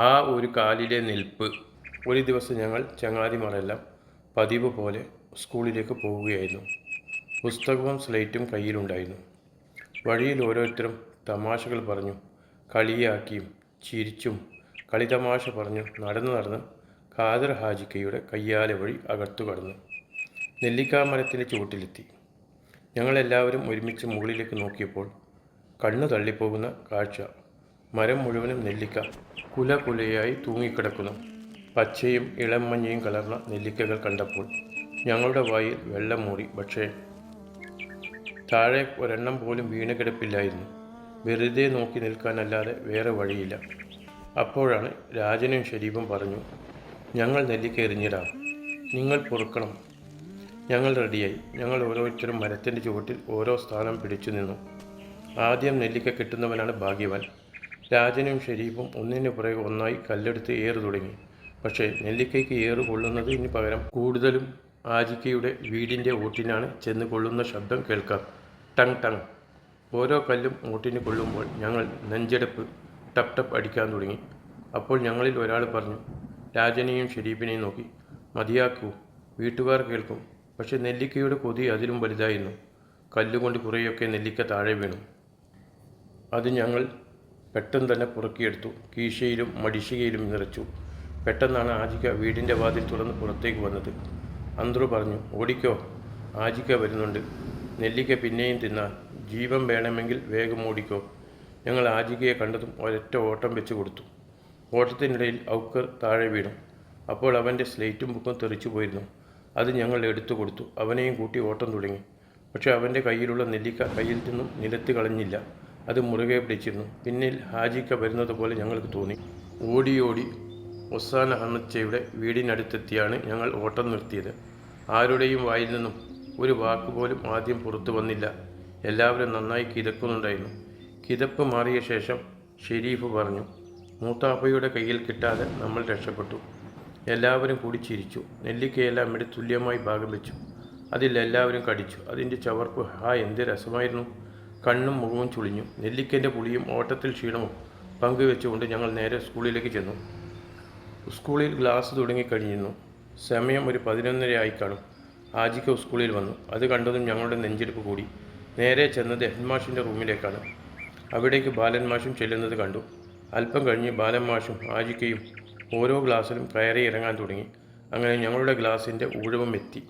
ആ ഒരു കാലിലെ നിൽപ്പ്. ഒരു ദിവസം ഞങ്ങൾ ചങ്ങാതിമാരെല്ലാം പതിവ് പോലെ സ്കൂളിലേക്ക് പോവുകയായിരുന്നു. പുസ്തകവും സ്ലേറ്റും കയ്യിലുണ്ടായിരുന്നു. വഴിയിൽ ഓരോരുത്തരും തമാശകൾ പറഞ്ഞു കളിയാക്കിയും ചിരിച്ചും കളിതമാശ പറഞ്ഞു നടന്ന് ഖാദർ ഹാജിക്കയുടെ കയ്യാല വഴി അകത്തു കടന്നു നെല്ലിക്കാമരത്തിൻ്റെ ചുവട്ടിലെത്തി. ഞങ്ങളെല്ലാവരും ഒരുമിച്ച് മുകളിലേക്ക് നോക്കിയപ്പോൾ കണ്ണു തള്ളിപ്പോകുന്ന കാഴ്ച. മരം മുഴുവനും നെല്ലിക്ക കുലയായി തൂങ്ങിക്കിടക്കുന്നു. പച്ചയും ഇളം മഞ്ഞയും കലർന്ന നെല്ലിക്കകൾ കണ്ടപ്പോൾ ഞങ്ങളുടെ വായിൽ വെള്ളം മൂടി. പക്ഷേ താഴെ ഒരെണ്ണം പോലും വീണ് കിടപ്പില്ലായിരുന്നു. വെറുതെ നോക്കി നിൽക്കാനല്ലാതെ വേറെ വഴിയില്ല. അപ്പോഴാണ് രാജനും ഷരീഫും പറഞ്ഞു, ഞങ്ങൾ നെല്ലിക്ക എറിഞ്ഞിടാം, നിങ്ങൾ പൊറുക്കണം. ഞങ്ങൾ റെഡിയായി. ഞങ്ങൾ ഓരോരുത്തരും മരത്തിൻ്റെ ചുവട്ടിൽ ഓരോ സ്ഥാനം പിടിച്ചു നിന്നു. ആദ്യം നെല്ലിക്ക കിട്ടുന്നവനാണ് ഭാഗ്യവാൻ. രാജനും ഷരീഫും ഒന്നിനു പുറകെ ഒന്നായി കല്ലെടുത്ത് ഏറ് തുടങ്ങി. പക്ഷേ നെല്ലിക്കയ്ക്ക് ഏറ് കൊള്ളുന്നതിന് പകരം കൂടുതലും ആജിക്കയുടെ വീടിൻ്റെ ഓട്ടിനാണ് ചെന്ന് കൊള്ളുന്ന ശബ്ദം കേൾക്കാം. Tongue tongue. ഓരോ കല്ലും ഓട്ടിന് കൊള്ളുമ്പോൾ ഞങ്ങൾ നെഞ്ചെടുപ്പ് ടപ് ടപ് അടിക്കാൻ തുടങ്ങി. അപ്പോൾ ഞങ്ങളിൽ ഒരാൾ പറഞ്ഞു, രാജനെയും ഷരീഫിനെയും നോക്കി, മതിയാക്കൂ, വീട്ടുകാർ കേൾക്കും. പക്ഷെ നെല്ലിക്കയുടെ കൊതി അതിലും വലുതായിരുന്നു. കല്ലുകൊണ്ട് കുറേയൊക്കെ നെല്ലിക്ക താഴെ വീണു. അത് ഞങ്ങൾ പെട്ടെന്ന് തന്നെ പുറക്കിയെടുത്തു. കീശയിലും മടിശികയിലും നിറച്ചു. പെട്ടെന്നാണ് ആജിക്ക വീടിൻ്റെ വാതിൽ തുറന്ന് പുറത്തേക്ക് വന്നത്. അന്ത്രു പറഞ്ഞു, ഓടിക്കോ, ആജിക്ക വരുന്നുണ്ട്. നെല്ലിക്ക പിന്നെയും തിന്നാൻ. ജീവൻ വേണമെങ്കിൽ വേഗം ഓടിക്കോ. ഞങ്ങൾ ആജിക്കയെ കണ്ടതും ഒരൊറ്റ ഓട്ടം വെച്ച് കൊടുത്തു. ഓട്ടത്തിനിടയിൽ ഔക്കർ താഴെ വീണു. അപ്പോൾ അവൻ്റെ സ്ലേറ്റും ബുക്കും തെറിച്ചു പോയിരുന്നു. അത് ഞങ്ങൾ എടുത്തു കൊടുത്തു. അവനെയും കൂട്ടി ഓട്ടം തുടങ്ങി. പക്ഷെ അവൻ്റെ കയ്യിലുള്ള നെല്ലിക്ക കയ്യിൽ നിന്നും നിലത്ത് കളഞ്ഞില്ല. അത് മുറുകെ പിടിച്ചിരുന്നു. പിന്നിൽ ഹാജിക്ക വരുന്നത് പോലെ ഞങ്ങൾക്ക് തോന്നി. ഓടി ഒസാന ഹന്നച്ചയുടെ വീടിനടുത്തെത്തിയാണ് ഞങ്ങൾ ഓട്ടം നിർത്തിയത്. ആരുടെയും വായിൽ നിന്നും ഒരു വാക്കുപോലും ആദ്യം പുറത്തു വന്നില്ല. എല്ലാവരും നന്നായി കിതക്കുന്നുണ്ടായിരുന്നു. കിതപ്പ് മാറിയ ശേഷം ഷെരീഫ് പറഞ്ഞു, മൂത്താപ്പയുടെ കയ്യിൽ കിട്ടാതെ നമ്മൾ രക്ഷപ്പെട്ടു. എല്ലാവരും കൂടി ചിരിച്ചു. നെല്ലിക്കയെല്ലാം എടുത്ത് തുല്യമായി ഭാഗം വെച്ചു. അതിൽ എല്ലാവരും കടിച്ചു. അതിൻ്റെ ചവർപ്പ് എന്ത് രസമായിരുന്നു. കണ്ണും മുഖവും ചുളിഞ്ഞു. നെല്ലിക്കൻ്റെ പുളിയും ഓട്ടത്തിൽ ക്ഷീണവും പങ്കുവെച്ചുകൊണ്ട് ഞങ്ങൾ നേരെ സ്കൂളിലേക്ക് ചെന്നു. സ്കൂളിൽ ക്ലാസ് തുടങ്ങിക്കഴിഞ്ഞിരുന്നു. സമയം ഒരു 11:30 ആയി കാണും. ആജിക്ക സ്കൂളിൽ വന്നു. അത് കണ്ടതും ഞങ്ങളുടെ നെഞ്ചെടുപ്പ് കൂടി. നേരെ ചെന്നത് ഹെഡ്മാഷിൻ്റെ റൂമിലേക്കാണ്. അവിടേക്ക് ബാലൻ മാഷും ചെല്ലുന്നത് കണ്ടു. അല്പം കഴിഞ്ഞ് ബാലൻ മാഷും ആജിക്കയും ഓരോ ക്ലാസ്സിലും കയറി ഇറങ്ങാൻ തുടങ്ങി. അങ്ങനെ ഞങ്ങളുടെ ക്ലാസ്സിൻ്റെ ഊഴവും എത്തി.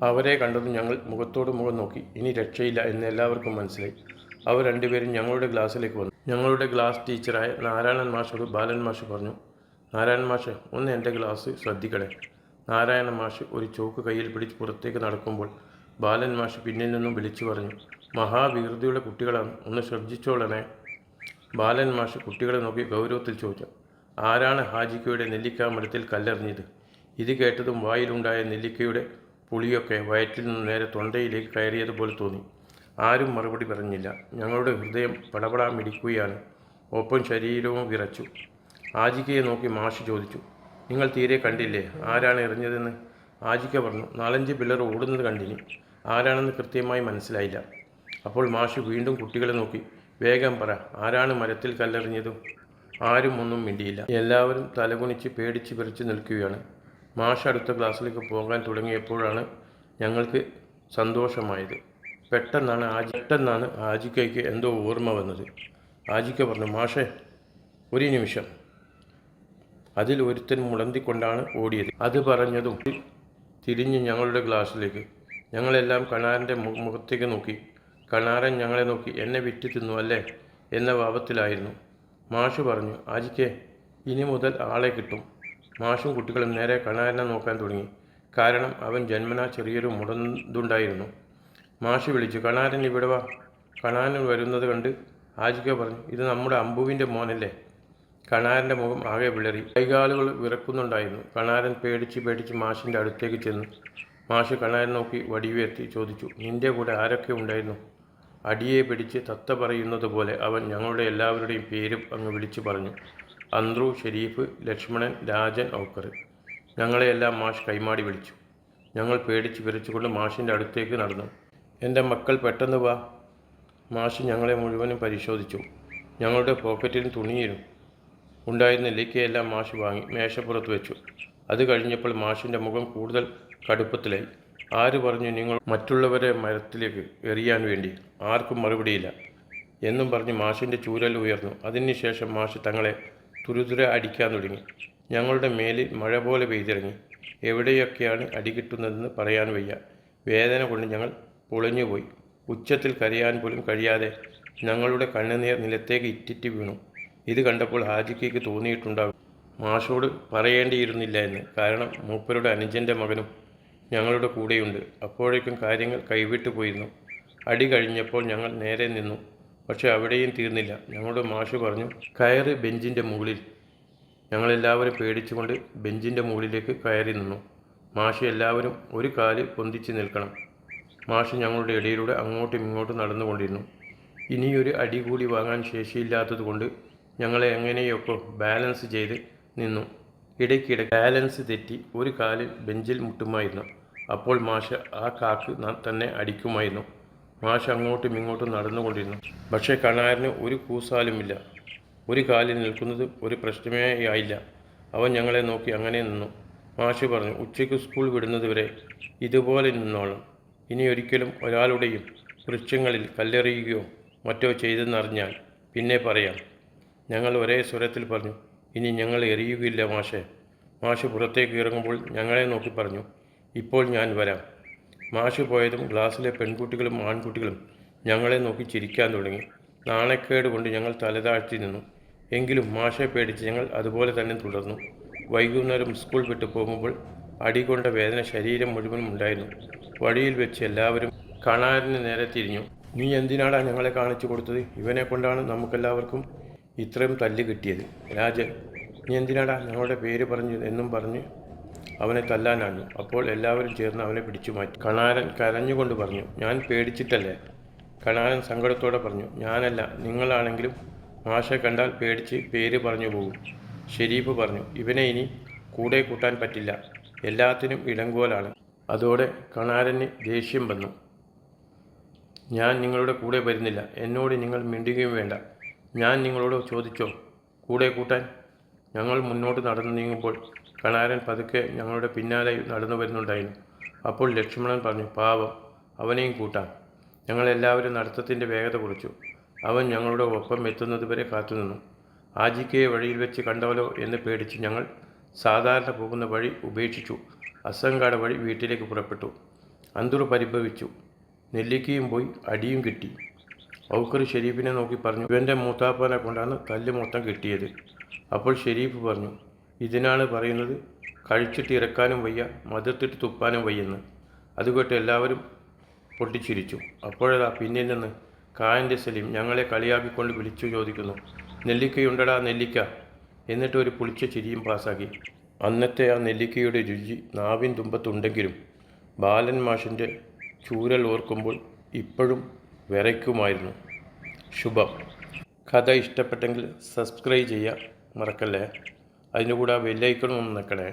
അവരെ കണ്ടതും ഞങ്ങൾ മുഖത്തോട് മുഖം നോക്കി. ഇനി രക്ഷയില്ല എന്ന് എല്ലാവർക്കും മനസ്സിലായി. അവർ രണ്ടുപേരും ഞങ്ങളുടെ ക്ലാസ്സിലേക്ക് വന്നു. ഞങ്ങളുടെ ക്ലാസ് ടീച്ചറായ നാരായണൻ മാഷോട് ബാലൻ മാഷ് പറഞ്ഞു, നാരായണൻ മാഷ്, ഒന്ന് എൻ്റെ ക്ലാസ് ശ്രദ്ധിക്കണേ. നാരായണൻ മാഷ് ഒരു ചോക്ക് കയ്യിൽ പിടിച്ച് പുറത്തേക്ക് നടക്കുമ്പോൾ ബാലൻ മാഷ് പിന്നിൽ നിന്നും വിളിച്ചു പറഞ്ഞു, മഹാവികൃതിയുള്ള കുട്ടികളാണ്, ഒന്ന് ശ്രദ്ധിച്ചോളണേ. ബാലൻ മാഷ് കുട്ടികളെ നോക്കി ഗൗരവത്തിൽ ചോദിച്ചു, ആരാണ് ഹാജിക്കയുടെ നെല്ലിക്കാമരത്തിൽ കല്ലെറിഞ്ഞത്? ഇത് കേട്ടതും വായിലുണ്ടായ നെല്ലിക്കയുടെ പുളിയൊക്കെ വയറ്റിൽ നിന്ന് നേരെ തൊണ്ടയിലേക്ക് കയറിയതുപോലെ തോന്നി. ആരും മറുപടി പറഞ്ഞില്ല. ഞങ്ങളുടെ ഹൃദയം പടപടാൻ മിടിക്കുകയാണ്. ഒപ്പം ശരീരവും വിറച്ചു. ആജിക്കയെ നോക്കി മാഷ് ചോദിച്ചു, നിങ്ങൾ തീരെ കണ്ടില്ലേ ആരാണ് എറിഞ്ഞതെന്ന്? ആജിക്ക പറഞ്ഞു, 4-5 പിള്ളേർ ഓടുന്നത് കണ്ടിനി. ആരാണെന്ന് കൃത്യമായി മനസ്സിലായില്ല. അപ്പോൾ മാഷ് വീണ്ടും കുട്ടികളെ നോക്കി, വേഗം പറ, ആരാണ് മരത്തിൽ കല്ലെറിഞ്ഞത്? ആരും ഒന്നും മിണ്ടിയില്ല. എല്ലാവരും തലകുനിച്ച് പേടിച്ച് വിറച്ച് നിൽക്കുകയാണ്. മാഷ് അടുത്ത ക്ലാസ്സിലേക്ക് പോകാൻ തുടങ്ങിയപ്പോഴാണ് ഞങ്ങൾക്ക് സന്തോഷമായത്. പെട്ടെന്നാണ് ആജിക്കയ്ക്ക് എന്തോ ഓർമ്മ വന്നത്. ആജിക്ക പറഞ്ഞു, മാഷേ, ഒരു നിമിഷം. അതിൽ ഒരുത്തൻ മുടന്തിക്കൊണ്ടാണ് ഓടിയത്. അത് പറഞ്ഞതും തിരിഞ്ഞ് ഞങ്ങളുടെ ക്ലാസ്സിലേക്ക്. ഞങ്ങളെല്ലാം കണാരൻ്റെ മുഖത്തേക്ക് നോക്കി. കണാരൻ ഞങ്ങളെ നോക്കി, എന്നെ വിറ്റ് തിന്നു അല്ലേ എന്ന ഭാവത്തിലായിരുന്നു. മാഷ് പറഞ്ഞു, ആജിക്കേ, ഇനി മുതൽ ആളെ കിട്ടും. മാഷും കുട്ടികളും നേരെ കണാരനെ നോക്കാൻ തുടങ്ങി. കാരണം അവൻ ജന്മനാ ചെറിയൊരു മുടന്തുണ്ടായിരുന്നു. മാഷ് വിളിച്ചു, കണാരൻ ഇവിടെ വാ. കണാരൻ വരുന്നത് കണ്ട് ആജിക്ക പറഞ്ഞു, ഇത് നമ്മുടെ അമ്പുവിൻ്റെ മോനല്ലേ? കണാരൻ്റെ മുഖം ആകെ വിളറി. കൈകാലുകൾ വിറക്കുന്നുണ്ടായിരുന്നു. കണാരൻ പേടിച്ച് മാഷിൻ്റെ അടുത്തേക്ക് ചെന്നു. മാഷ് കണാരൻ നോക്കി വടിയുയർത്തി ചോദിച്ചു, നിൻ്റെ കൂടെ ആരൊക്കെ ഉണ്ടായിരുന്നു? അടിയെ പിടിച്ച് തത്ത പറയുന്നത് പോലെ അവൻ ഞങ്ങളുടെ എല്ലാവരുടെയും പേരും അങ്ങ് വിളിച്ചു പറഞ്ഞു. അന്ത്രു, ഷെരീഫ്, ലക്ഷ്മണൻ, രാജൻ, ഔക്കർ. ഞങ്ങളെയെല്ലാം മാഷ് കൈമാടി വിളിച്ചു. ഞങ്ങൾ പേടിച്ച് വിറച്ചുകൊണ്ട് മാഷിൻ്റെ അടുത്തേക്ക് നടന്നു. എൻ്റെ മക്കൾ, പെട്ടെന്ന് വാ. മാഷ് ഞങ്ങളെ മുഴുവനും പരിശോധിച്ചു. ഞങ്ങളുടെ പോക്കറ്റിൽ തുണിയിരുന്നു. ഉണ്ടായിരുന്ന നെല്ലിക്കയെല്ലാം മാഷ് വാങ്ങി മേശപ്പുറത്ത് വെച്ചു. അത് കഴിഞ്ഞപ്പോൾ മാഷിൻ്റെ മുഖം കൂടുതൽ കടുപ്പത്തിലായി. ആര് പറഞ്ഞു നിങ്ങൾ മറ്റുള്ളവരെ മരത്തിലേക്ക് എറിയാൻ വേണ്ടി? ആർക്കും മറുപടിയില്ല എന്നും പറഞ്ഞ് മാഷിൻ്റെ ചൂരൽ ഉയർന്നു. അതിനുശേഷം മാഷ് തങ്ങളെ തുരുതുര അടിക്കാൻ തുടങ്ങി. ഞങ്ങളുടെ മേലിൽ മഴ പോലെ പെയ്തിറങ്ങി. എവിടെയൊക്കെയാണ് അടി കിട്ടുന്നതെന്ന് പറയാൻ വയ്യ. വേദന കൊണ്ട് ഞങ്ങൾ പൊളിഞ്ഞുപോയി. ഉച്ചത്തിൽ കരയാൻ പോലും കഴിയാതെ ഞങ്ങളുടെ കണ്ണുനീർ നിലത്തേക്ക് ഇറ്റിറ്റ് വീണു. ഇത് കണ്ടപ്പോൾ ഹാജിക്ക് തോന്നിയിട്ടുണ്ടാകും മാഷോട് പറയേണ്ടിയിരുന്നില്ല എന്ന്. കാരണം മൂപ്പരുടെ അനുജൻ്റെ മകനും ഞങ്ങളുടെ കൂടെയുണ്ട്. അപ്പോഴേക്കും കാര്യങ്ങൾ കൈവിട്ടു പോയിരുന്നു. അടി കഴിഞ്ഞപ്പോൾ ഞങ്ങൾ നേരെ നിന്നു. പക്ഷെ അവിടെയും തീർന്നില്ല. ഞങ്ങളുടെ മാഷ് പറഞ്ഞു, കയറ് ബെഞ്ചിൻ്റെ മുകളിൽ. ഞങ്ങളെല്ലാവരും പേടിച്ചുകൊണ്ട് ബെഞ്ചിൻ്റെ മുകളിലേക്ക് കയറി നിന്നു. മാഷ് എല്ലാവരും ഒരു കാല് പൊന്തിച്ച് നിൽക്കണം. മാഷ് ഞങ്ങളുടെ ഇടയിലൂടെ അങ്ങോട്ടും ഇങ്ങോട്ടും നടന്നുകൊണ്ടിരുന്നു. ഇനിയൊരു അടി കൂടി വാങ്ങാൻ ശേഷിയില്ലാത്തതുകൊണ്ട് ഞങ്ങളെ എങ്ങനെയൊക്കെ ബാലൻസ് ചെയ്ത് നിന്നു. ഇടയ്ക്കിടെ ബാലൻസ് തെറ്റി ഒരു കാലിൽ ബെഞ്ചിൽ മുട്ടുമായിരുന്നു. അപ്പോൾ മാഷ് ആ കാക്ക് തന്നെ അടിക്കുമായിരുന്നു. മാഷ് അങ്ങോട്ടും ഇങ്ങോട്ടും നടന്നുകൊണ്ടിരുന്നു. പക്ഷേ കണാരന് ഒരു കൂസാലുമില്ല. ഒരു കാലിൽ നിൽക്കുന്നത് ഒരു പ്രശ്നമേ ആയില്ല. അവൻ ഞങ്ങളെ നോക്കി അങ്ങനെ നിന്നു. മാഷ് പറഞ്ഞു, ഉച്ചയ്ക്ക് സ്കൂൾ വിടുന്നത് വരെ ഇതുപോലെ നിന്നോളാം. ഇനി ഒരിക്കലും ഒരാളുടെയും വൃക്ഷങ്ങളിൽ കല്ലെറിയുകയോ മറ്റോ ചെയ്തെന്നറിഞ്ഞാൽ പിന്നെ പറയാം. ഞങ്ങൾ ഒരേ സ്വരത്തിൽ പറഞ്ഞു, ഇനി ഞങ്ങൾ എറിയുകയില്ല മാഷേ. മാഷ് പുറത്തേക്ക് ഇറങ്ങുമ്പോൾ ഞങ്ങളെ നോക്കി പറഞ്ഞു, ഇപ്പോൾ ഞാൻ വരാം. മാഷ് പോയതും ക്ലാസ്സിലെ പെൺകുട്ടികളും ആൺകുട്ടികളും ഞങ്ങളെ നോക്കി ചിരിക്കാൻ തുടങ്ങി. നാണക്കേട് കൊണ്ട് ഞങ്ങൾ തലതാഴ്ത്തി നിന്നു. എങ്കിലും മാഷെ പേടിച്ച് ഞങ്ങൾ അതുപോലെ തന്നെ തുടർന്നു. വൈകുന്നേരം സ്കൂൾ വിട്ടു പോകുമ്പോൾ അടികൊണ്ട വേദന ശരീരം മുഴുവനും ഉണ്ടായിരുന്നു. വഴിയിൽ വെച്ച് എല്ലാവരും കണാരന് നേരെ തിരിഞ്ഞു. നീ എന്തിനാടാ ഞങ്ങളെ കാണിച്ചു കൊടുത്തത്? ഇവനെ കൊണ്ടാണ് നമുക്കെല്ലാവർക്കും ഇത്രയും തല്ല് കിട്ടിയത്. രാജൻ, നീ എന്തിനാടാ ഞങ്ങളുടെ പേര് പറഞ്ഞു എന്നും പറഞ്ഞ് അവനെ തല്ലാനാഞ്ഞു. അപ്പോൾ എല്ലാവരും ചേർന്ന് അവനെ പിടിച്ചു മാറ്റി. കണാരൻ കരഞ്ഞുകൊണ്ട് പറഞ്ഞു, ഞാൻ പേടിച്ചിട്ടല്ലേ? കണാരൻ സങ്കടത്തോടെ പറഞ്ഞു, ഞാനല്ല, നിങ്ങളാണെങ്കിലും മാഷെ കണ്ടാൽ പേടിച്ച് പേര് പറഞ്ഞു പോകും. ഷെരീഫ് പറഞ്ഞു, ഇവനെ ഇനി കൂടെ കൂട്ടാൻ പറ്റില്ല, എല്ലാത്തിനും ഇടങ്കോലാണ്. അതോടെ കണാരന് ദേഷ്യം വന്നു. ഞാൻ നിങ്ങളുടെ കൂടെ വരുന്നില്ല. എന്നോട് നിങ്ങൾ മിണ്ടുകയും വേണ്ട. ഞാൻ നിങ്ങളോട് ചോദിച്ചോ കൂടെ കൂട്ടാൻ? ഞങ്ങൾ മുന്നോട്ട് നടന്നു നീങ്ങുമ്പോൾ കണാരൻ പതുക്കെ ഞങ്ങളുടെ പിന്നാലെ നടന്നു വരുന്നുണ്ടായിരുന്നു. അപ്പോൾ ലക്ഷ്മണൻ പറഞ്ഞു, പാവം, അവനെയും കൂട്ടാം. ഞങ്ങളെല്ലാവരും നടത്തത്തിൻ്റെ വേഗത കുറച്ചു. അവൻ ഞങ്ങളുടെ ഒപ്പം എത്തുന്നതുവരെ കാത്തുനിന്നു. ആജിക്കയെ വഴിയിൽ വെച്ച് കണ്ടാലോ എന്ന് പേടിച്ച് ഞങ്ങൾ സാധാരണ പോകുന്ന വഴി ഉപേക്ഷിച്ചു. അസങ്കാട് വഴി വീട്ടിലേക്ക് പുറപ്പെട്ടു. അന്തൂർ പരിഭവിച്ചു. നെല്ലിക്കയും പോയി, അടിയും കിട്ടി. ഔക്കർ ഷെരീഫിനെ നോക്കി പറഞ്ഞു, ഇവൻ്റെ മൂത്താപ്പനെ കൊണ്ടാണ് തല്ല് മൊത്തം കിട്ടിയത്. അപ്പോൾ ഷെരീഫ് പറഞ്ഞു, ഇതിനാണ് പറയുന്നത് കഴിച്ചിട്ട് ഇറക്കാനും വയ്യ, മതിർത്തിട്ട് തുപ്പാനും വയ്യെന്ന്. അതുകൊണ്ട് എല്ലാവരും പൊട്ടിച്ചിരിച്ചു. അപ്പോഴതാ പിന്നിൽ നിന്ന് കായൻ്റെ സലീം ഞങ്ങളെ കളിയാക്കിക്കൊണ്ട് വിളിച്ചു ചോദിക്കുന്നു, നെല്ലിക്കയുണ്ടടാ നെല്ലിക്ക. എന്നിട്ട് ഒരു പുളിച്ച ചിരിയും പാസാക്കി. അന്നത്തെ ആ നെല്ലിക്കയുടെ രുചി നാവിൻ തുമ്പത്തുണ്ടെങ്കിലും ബാലൻ മാഷിൻ്റെ ചൂരൽ ഓർക്കുമ്പോൾ ഇപ്പോഴും വിറയ്ക്കുമായിരുന്നു. ശുഭം. കഥ ഇഷ്ടപ്പെട്ടെങ്കിൽ സബ്സ്ക്രൈബ് ചെയ്യാൻ മറക്കല്ലേ. അതിൻ്റെ കൂടെ ആ ബെല്ലൈക്കണും ഒന്ന് നിൽക്കണേ.